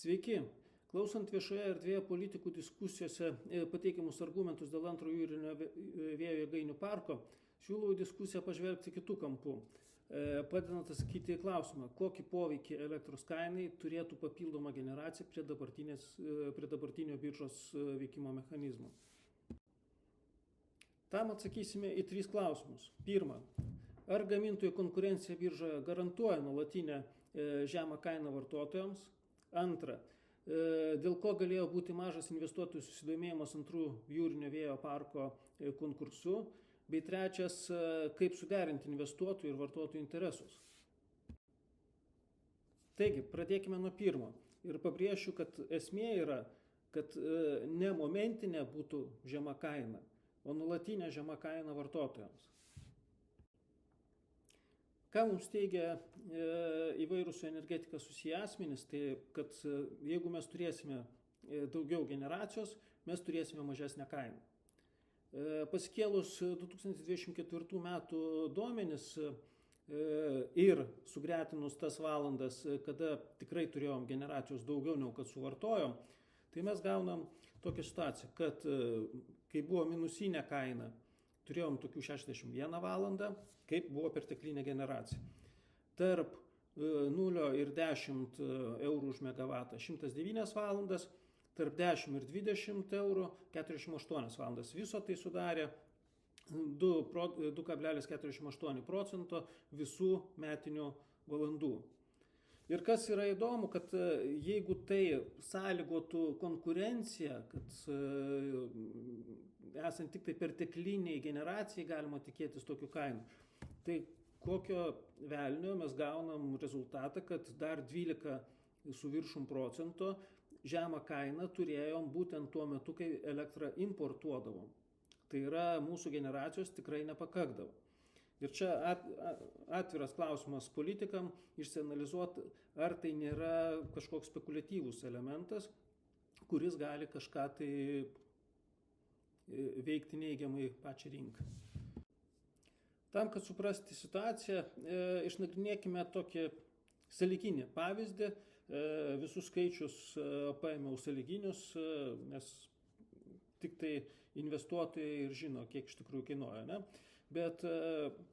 Sveiki. Klausant viešoje erdvėje politikų diskusijose pateikiamus argumentus dėl antro jūrinio vėjo jėgainių parko, siūlau diskusiją pažvelgti kitų kampų, padedant atsakyti į klausimą, kokį poveikį elektros kainai turėtų papildoma generacija prie dabartinio biržos veikimo mechanizmo. Tam atsakysime į 3 klausimus. Pirma, ar gamintojų konkurencija biržoje garantuoja nuolatinę žemą kainą vartotojams? Antra, dėl ko galėjo būti mažas investuotojų susidomėjimas antrų jūrinio vėjo parko konkursu? Bei trečias, kaip suderinti investuotojų ir vartotojų interesus? Taigi, pradėkime nuo pirmo. Ir pabrėšiu, kad esmė yra, kad ne momentinė būtų žema kaina, o nuolatinė žema kaina vartotojams. Ką mums teigia įvairūs su energetika susiję asmenys, tai kad jeigu mes turėsime daugiau generacijos, mes turėsime mažesnę kainą. Pasikėlus 2024 metų duomenis ir sugretinus tas valandas, kada tikrai turėjom generacijos daugiau negu kad suvartojom, tai mes gaunam tokią situaciją, kad kai buvo minusinė kaina, turėjom tokių 61 valandą, kaip buvo perteklinė generacija. Tarp 0 ir 10 eurų už megavatą 109 valandas, tarp 10 ir 20 eurų 48 valandas. Viso tai sudarė 2,48% visų metinių valandų. Ir kas yra įdomu, kad jeigu tai sąlygotų konkurenciją, kad esant tik tai pertekliniai generacijai galima tikėtis tokių kainų, tai kokio velnio mes gaunam rezultatą, kad dar 12 su viršum procento žemą kainą turėjom būtent tuo metu, kai elektrą importuodavom. Tai yra mūsų generacijos tikrai nepakakdavo. Ir čia atviras klausimas politikam išsianalizuoti, ar tai nėra kažkoks spekuliatyvus elementas, kuris gali kažką tai veikti neigiamai pačią rinką. Tam, kad suprasti situaciją, išnagrinėkime tokį sąlyginį pavyzdį. Visus skaičius paėmiau sąlyginius, nes tik tai investuotojai ir žino, kiek iš tikrųjų kainuoja, ne? Bet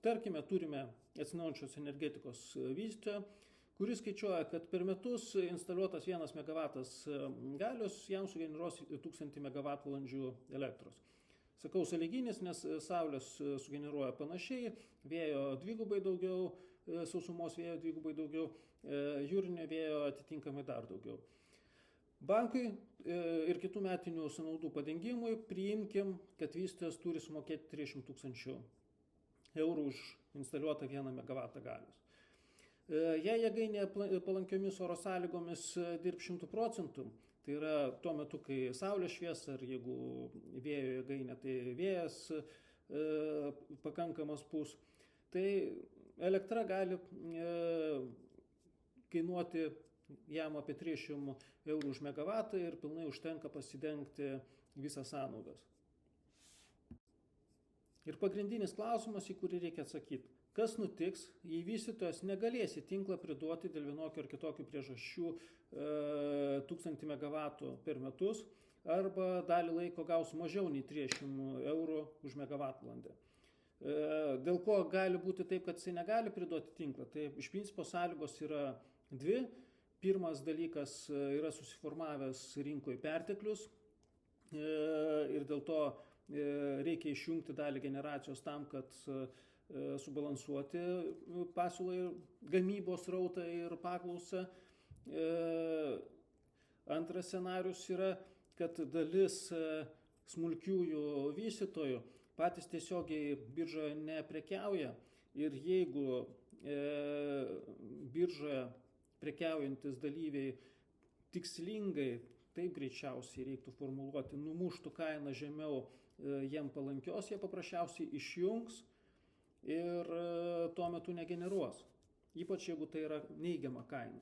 tarkime, turime atsinaujinančios energetikos vystytoją, kuris skaičiuoja, kad per metus instaliuotas 1 megavatas galios jam sugeneruos 1000 megavatvalandžių elektros. Sakau sąlyginis, nes saulės sugeneruoja panašiai, vėjo dvigubai daugiau, sausumos vėjo dvigubai daugiau, jūrinio vėjo atitinkamai dar daugiau. Bankui ir kitų metinių sąnaudų padengimui priimkim, kad vystytojas turi sumokėti 300 000 eurų už instaliuotą 1 megavatą galios. Jei jėgainė palankiomis oro sąlygomis dirb 100%, tai yra tuo metu, kai saulė švies, ar jeigu vėjo jėgainė, tai vėjas pakankamas pūs, tai elektra gali kainuoti jam apie 300 eurų už megavatą ir pilnai užtenka pasidengti visas sąnaudas. Ir pagrindinis klausimas, į kurį reikia atsakyti. Kas nutiks, jei vystytojas negalės į tinklą priduoti dėl vienokių ar kitokių priežasčių 1000 megavatų per metus arba dalį laiko gaus mažiau nei 300 eurų už megavatvalandę. Dėl ko gali būti taip, kad jisai negali priduoti tinklą? Tai iš principo sąlygos yra 2. Pirmas dalykas yra susiformavęs rinkoje perteklius ir dėl to reikia išjungti dalį generacijos tam, kad subalansuoti pasiūlą ir gamybos srautą ir paklausą. Antras scenarius yra, kad dalis smulkiųjų vystytojų patys tiesiogiai biržoje neprekiauja ir jeigu biržoje prekiaujantis dalyviai tikslingai, taip greičiausiai reiktų formuluoti, numuštų kainą žemiau jiem palankios, jie paprasčiausiai išjungs ir tuo metu negeneruos, ypač jeigu tai yra neigiama kaina.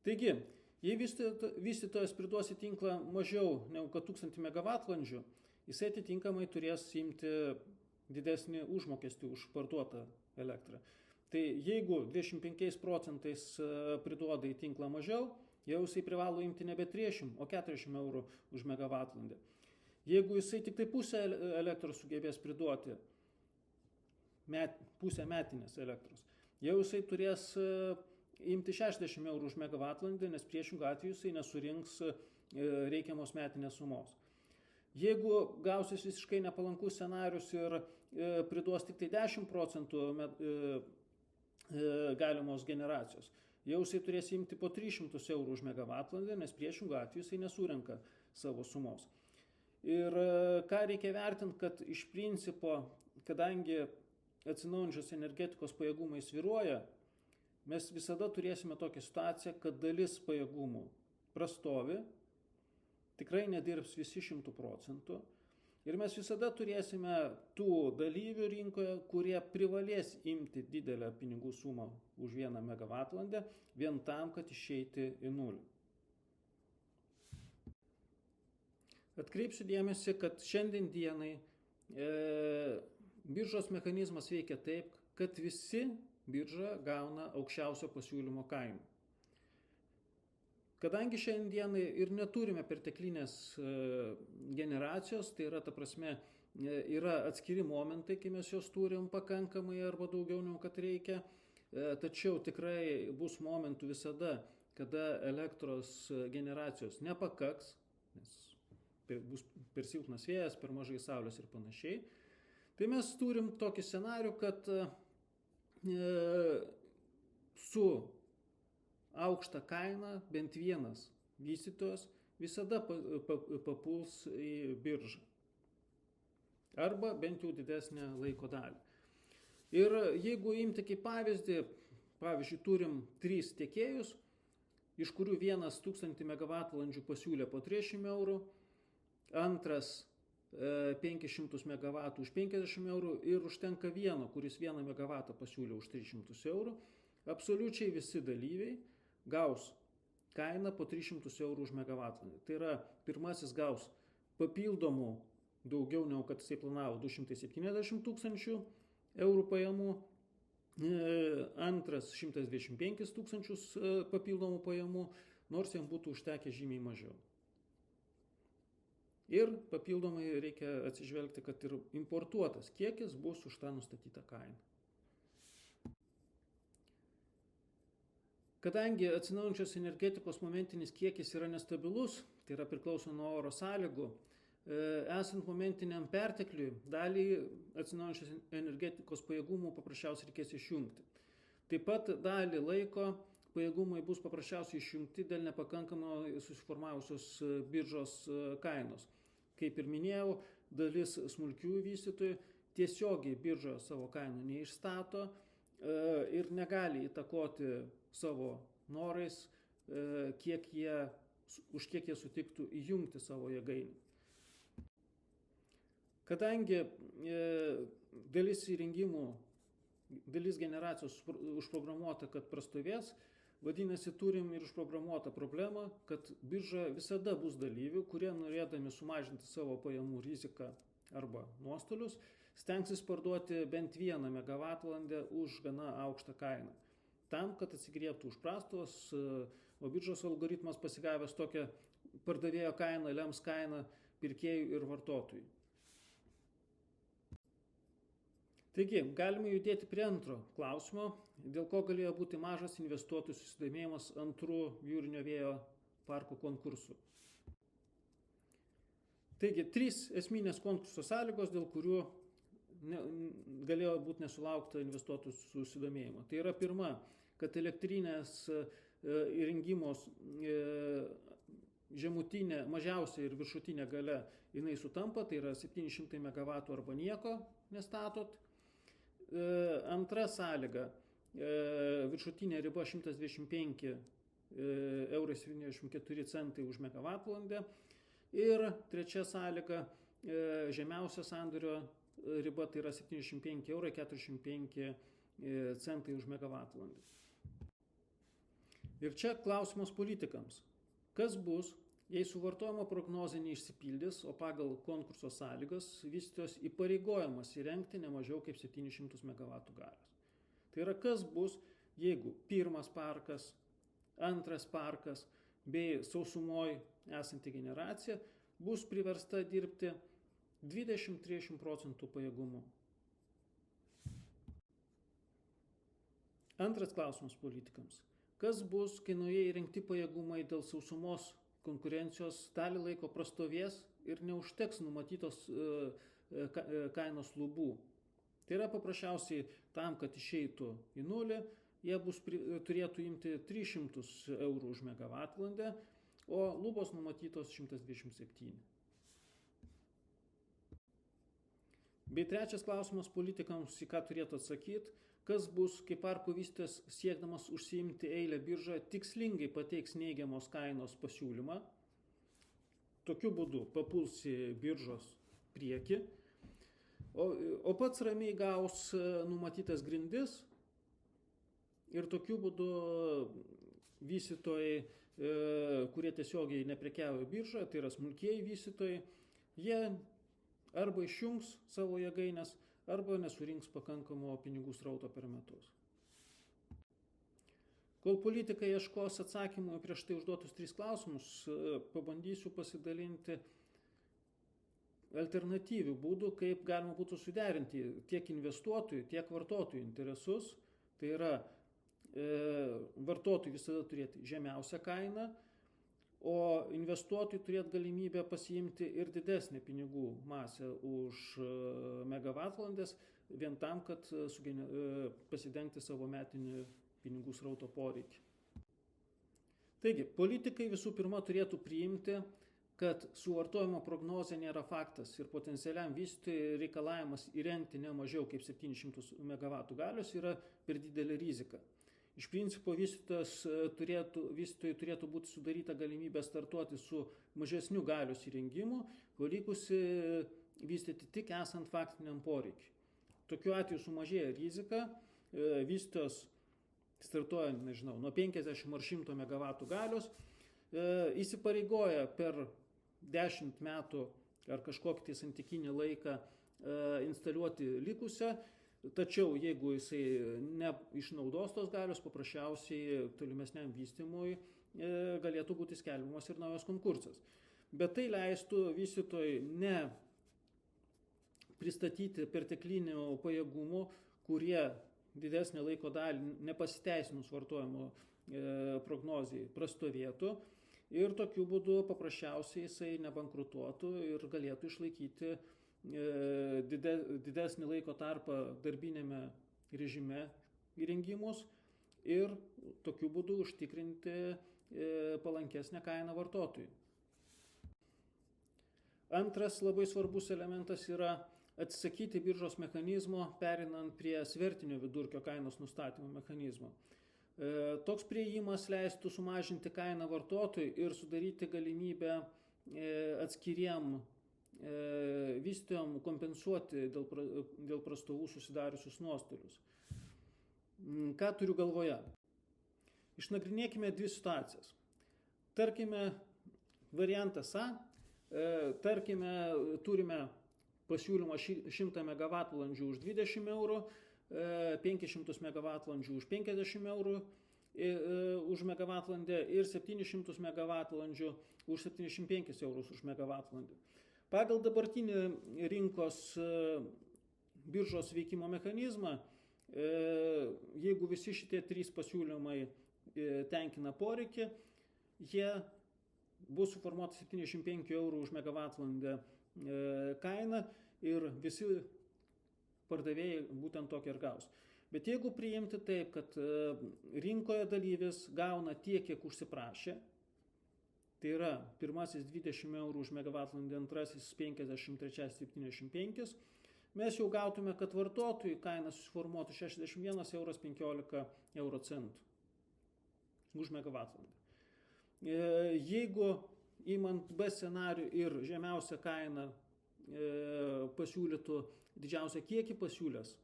Taigi, jei vystytojas priduos į tinklą mažiau negu 1000 megavatvalandžių, jisai atitinkamai turės imti didesnį užmokestį už parduotą elektrą. Tai jeigu 25% priduoda į tinklą mažiau, jau jisai privalo imti nebe 30, o 40 eurų už megavatvalandę. Jeigu jisai tik tai pusę elektros sugebės priduoti, pusę metinės elektros, jau jisai turės imti 60 eurų už megavatvalandę, nes priešingų atveju jisai nesurinks reikiamos metinės sumos. Jeigu gausis visiškai nepalankus scenarius ir priduos tik tai 10% galimos generacijos, jau jisai turės imti po 300 eurų už megavatvalandę, nes priešingų atveju jisai nesurenka savo sumos. Ir ką reikia vertinti, kad iš principo, kadangi atsinaujinančios energetikos pajėgumai svyruoja, mes visada turėsime tokią situaciją, kad dalis pajėgumų prastovi, tikrai nedirbs visi 100%. Ir mes visada turėsime tų dalyvių rinkoje, kurie privalės imti didelę pinigų sumą už 1 megavatvalandę, vien tam, kad išeiti į nulį. Atkreipsiu dėmesį, kad šiandien dienai biržos mechanizmas veikia taip, kad visi birža gauna aukščiausio pasiūlymo kainą. Kadangi šiandienai ir neturime perteklinės generacijos, tai yra, ta prasme, yra atskiri momentai, kai mes jos turim pakankamai arba daugiau negu kad reikia, tačiau tikrai bus momentų visada, kada elektros generacijos nepakaks, nes bus per silpnas vėjas, per mažai saulės ir panašiai. Tai mes turim tokį scenarių, kad su aukštą kainą bent vienas vystytojas visada papuls į biržą. Arba bent jau didesnę laiko dalį. Ir jeigu imti kaip pavyzdį, pavyzdžiui, turim 3 tiekėjus, iš kurių vienas 1000 megavatvalandžių pasiūlė po 300 eurų, antras 500 megavatų už 50 eurų ir užtenka vieno, kuris 1 megavatą pasiūlė už 300 eurų, absoliučiai visi dalyviai gaus kainą po 300 eurų už megavatvalandę. Tai yra, pirmasis gaus papildomų daugiau negu kad jisai planavo 270 tūkstančių eurų pajamų, antras 125 tūkstančius papildomų pajamų, nors jam būtų užtekę žymiai mažiau. Ir papildomai reikia atsižvelgti, kad ir importuotas kiekis bus už tą nustatytą kainą. Kadangi atsinaujinančios energetikos momentinis kiekis yra nestabilus, tai yra priklauso nuo oro sąlygų, esant momentiniam pertekliui, dalį atsinaujinančios energetikos pajėgumų paprasčiausiai reikės išjungti. Taip pat dalį laiko pajėgumai bus paprasčiausiai išjungti dėl nepakankamo susiformavusios biržos kainos. Kaip ir minėjau, dalis smulkiųjų vystytojų tiesiogiai biržoje savo kainų neišstato ir negali įtakoti savo norais, už kiek jie sutiktų įjungti savo jėgainį. Kadangi dalis įrengimų, dalis generacijos užprogramuota, kad prastovės, vadinasi, turim ir užprogramuotą problemą, kad birža visada bus dalyvių, kurie norėdami sumažinti savo pajamų riziką arba nuostolius, stengsis parduoti bent 1 megavatvalandę už gana aukštą kainą. Tam, kad atsigriebtų už prastovos, o biržos algoritmas pasigavęs tokią pardavėjo kainą, lems kainą pirkėjų ir vartotojų. Taigi, galime judėti prie antro klausimo, dėl ko galėjo būti mažas investuotojų susidomėjimas antrų jūrinio vėjo parkų konkursų. Taigi, 3 esminės konkurso sąlygos, dėl kurių galėjo būti nesulaukta investuotojų susidomėjimo. Tai yra pirma, kad elektrinės įrengimos žemutinė, mažiausia ir viršutinė galia jinai sutampa, tai yra 700 MW arba nieko nestatot. Antra sąlyga, viršutinė riba 125,74 € už megavatvalandę. Ir trečia sąlyga, žemiausia sandorio riba, tai yra 75,45 € už megavatvalandę. Ir čia klausimas politikams. Kas bus, jei suvartojimo prognozė neišsipildys, o pagal konkurso sąlygas vystytojas įpareigojamas įrengti ne mažiau kaip 700 MW galios. Tai yra, kas bus, jeigu pirmas parkas, antras parkas bei sausumoje esanti generacija bus priversta dirbti 20-30% pajėgumu. Antras klausimas politikams. Kas bus, kai naujai įrengti pajėgumai dėl sausumos konkurencijos dalį laiko prastovės ir neužteks numatytos kainos lubų? Tai yra paprasčiausiai tam, kad išeitų į nulį, jie turėtų imti 300 eurų už megavatvalandę, o lubos numatytos 127. Bei trečias klausimas politikams, į ką turėtų atsakyti, kas bus, kai parko vystytojas siekdamas užsiimti eilę biržą tikslingai pateiks neigiamos kainos pasiūlymą, tokiu būdu papuls į biržos priekį, o pats ramiai gaus numatytas grindis ir tokiu būdu vystytojai, kurie tiesiogiai neprekiauja biržoje, tai yra smulkieji vystytojai, jie arba išjungs savo jėgaines, arba nesurinks pakankamo pinigų srauto per metus. Kol politikai ieškos atsakymų prieš tai užduotus 3 klausimus, pabandysiu pasidalinti alternatyvių būdų, kaip galima būtų suderinti tiek investuotojų, tiek vartotojų interesus. Tai yra, vartotojai visada turėti žemiausią kainą, o investuotojai turėti galimybę pasiimti ir didesnę pinigų masę už megavatvalandes, vien tam, kad pasidengti savo metinį pinigų srauto poreikį. Taigi, politikai visų pirma turėtų priimti, kad suvartojimo prognozė nėra faktas ir potencialiam vystytojui reikalavimas įrengti ne mažiau kaip 700 MW galios yra per didelė rizika. Iš principo vystytojui turėtų būti sudaryta galimybė startuoti su mažesniu galios įrengimu, o likusi vystyti tik esant faktiniam poreikiui. Tokiu atveju sumažėja rizika, vystytojas startuoja, nuo 50 ar 100 MW galios, įsipareigoja per 10 metų ar kažkokį tai santykinį laiką instaliuoti likusią, tačiau jeigu jisai neišnaudos tos galios, paprasčiausiai tolimesniam vystymui galėtų būti skelbiamas ir naujas konkursas. Bet tai leistų vystytojui ne pristatyti perteklinių pajėgumų, kurie didesnį laiko dalį nepasiteisinus vartojimo prognozijai prastovėtų. Ir tokiu būdu paprasčiausiai jisai nebankrutuotų ir galėtų išlaikyti didesnį laiko tarpą darbinėme režime įrengimus ir tokiu būdu užtikrinti palankesnę kainą vartotojui. Antras labai svarbus elementas yra atsisakyti biržos mechanizmo, perinant prie svertinio vidurkio kainos nustatymo mechanizmo. Toks priėjimas leistų sumažinti kainą vartotojui ir sudaryti galimybę atskiriem vystytojam kompensuoti dėl prastovų susidariusius nuostolius. Ką turiu galvoje? Išnagrinėkime 2 situacijas. Tarkime, variantas A, turime pasiūlymą 100 MW už 20 eurų, 500 MW už 50 eurų už megavatvalandę ir 700 MW už 75 eurus už megavatvalandę. Pagal dabartinį rinkos biržos veikimo mechanizmą, jeigu visi šitie 3 pasiūlymai tenkina poreikį, jie bus suformuota 75 eurų už megavatvalandę kaina ir visi pardavėjai būtent tokia ir gaus. Bet jeigu priimti taip, kad rinkoje dalyvis gauna tiek, kiek užsiprašė, tai yra pirmasis 20 eurų už megavatvalandę, antrasis 50, trečiasis 75, mes jau gautume, kad vartotojui kaina susiformuotų 61,15 € už megavatvalandę. Jeigu imant B scenarių ir žemiausią kainą pasiūlytų didžiausią kiekį pasiūlęs,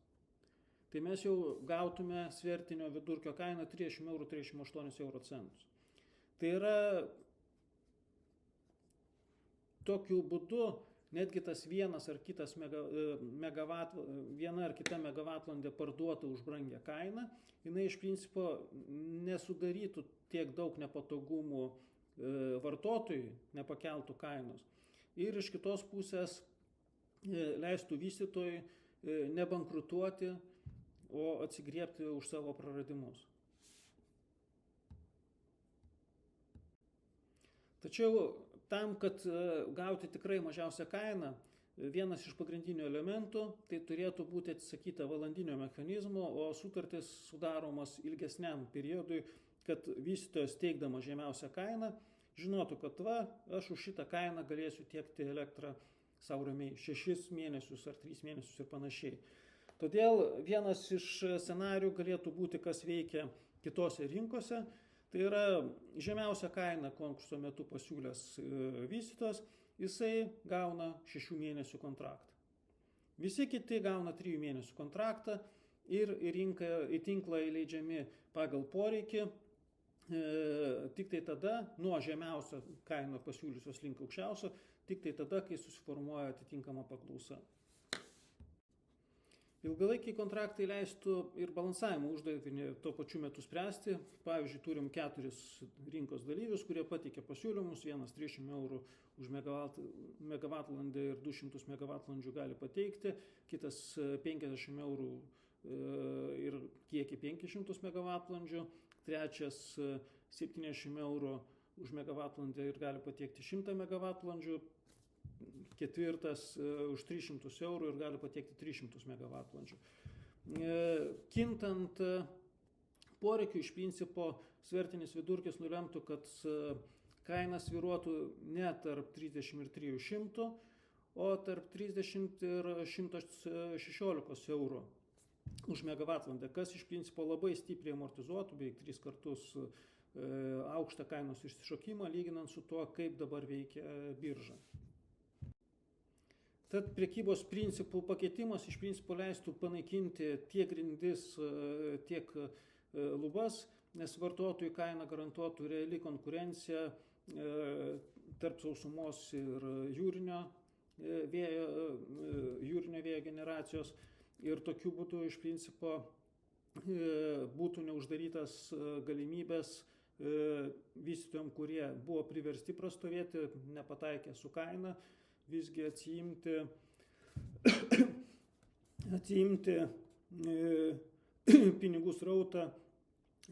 tai mes jau gautume svertinio vidurkio kainą 30,38 €. Tai yra, tokiu būdu netgi tas vienas ar kitas viena ar kita megavatvalandė parduota už brangią kainą, jinai iš principo nesudarytų tiek daug nepatogumų vartotojui, nepakeltų kainos. Ir iš kitos pusės leistų vystytojui nebankrutuoti, o atsigriebti už savo praradimus. Tačiau tam, kad gauti tikrai mažiausią kainą, vienas iš pagrindinių elementų tai turėtų būti atsisakyta valandinio mechanizmo, o sutartis sudaromas ilgesniam periodui, kad vystytojas teikdamas žemiausią kainą žinotų, kad aš už šitą kainą galėsiu tiekti elektrą savo ramiai 6 mėnesius ar 3 mėnesius ir panašiai. Todėl vienas iš scenarių galėtų būti, kas veikia kitose rinkose. Tai yra žemiausia kaina konkurso metu pasiūlęs vystytojas, jisai gauna 6 mėnesių kontraktą. Visi kiti gauna 3 mėnesių kontraktą ir į tinklą įleidžiami pagal poreikį, tik tai tada, nuo žemiausio kaino pasiūlysios link aukščiausio, tik tai tada, kai susiformuoja atitinkama paklausa. Ilgalaikiai kontraktai leistų ir balansavimo uždavinį tuo pačiu metu spręsti. Pavyzdžiui, turim 4 rinkos dalyvius, kurie pateikė pasiūlymus, vienas 300 eurų už megavatvalandę ir 200 megavatvalandžių gali pateikti, kitas 50 eurų ir kiekį 500 megavatvalandžių, trečias 70 eurų už megavatvalandę ir gali pateikti 100 megavatvalandžių, ketvirtas už 300 eurų ir gali pateikti 300 megavatvalandžių. Kintant poreikiu, iš principo svertinis vidurkis nulemtų, kad kaina svyruotų ne tarp 30 ir 300, o tarp 30 ir 116 eurų už megavatvalandę, kas iš principo labai stipriai amortizuotų, beveik 3 kartus aukštą kainos išsišokimą, lyginant su tuo, kaip dabar veikia birža. Tad prekybos principų pakeitimas iš principo leistų panaikinti tiek grindis, tiek lubas, nes vartotojų kainą garantuotų reali konkurencija tarp sausumos ir jūrinio vėjo generacijos. Ir tokiu būdu iš principo būtų neuždarytas galimybės vystytojams, kurie buvo priversti prastovėti, nepataikė su kaina, visgi atsiimti pinigų srautą,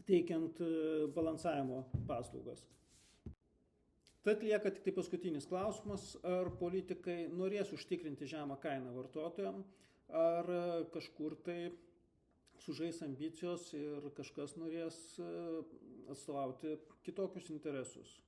teikiant balansavimo paslaugas. Tad lieka tik tai paskutinis klausimas, ar politikai norės užtikrinti žemą kainą vartotojams, ar kažkur tai sužais ambicijos ir kažkas norės atstovauti kitokius interesus.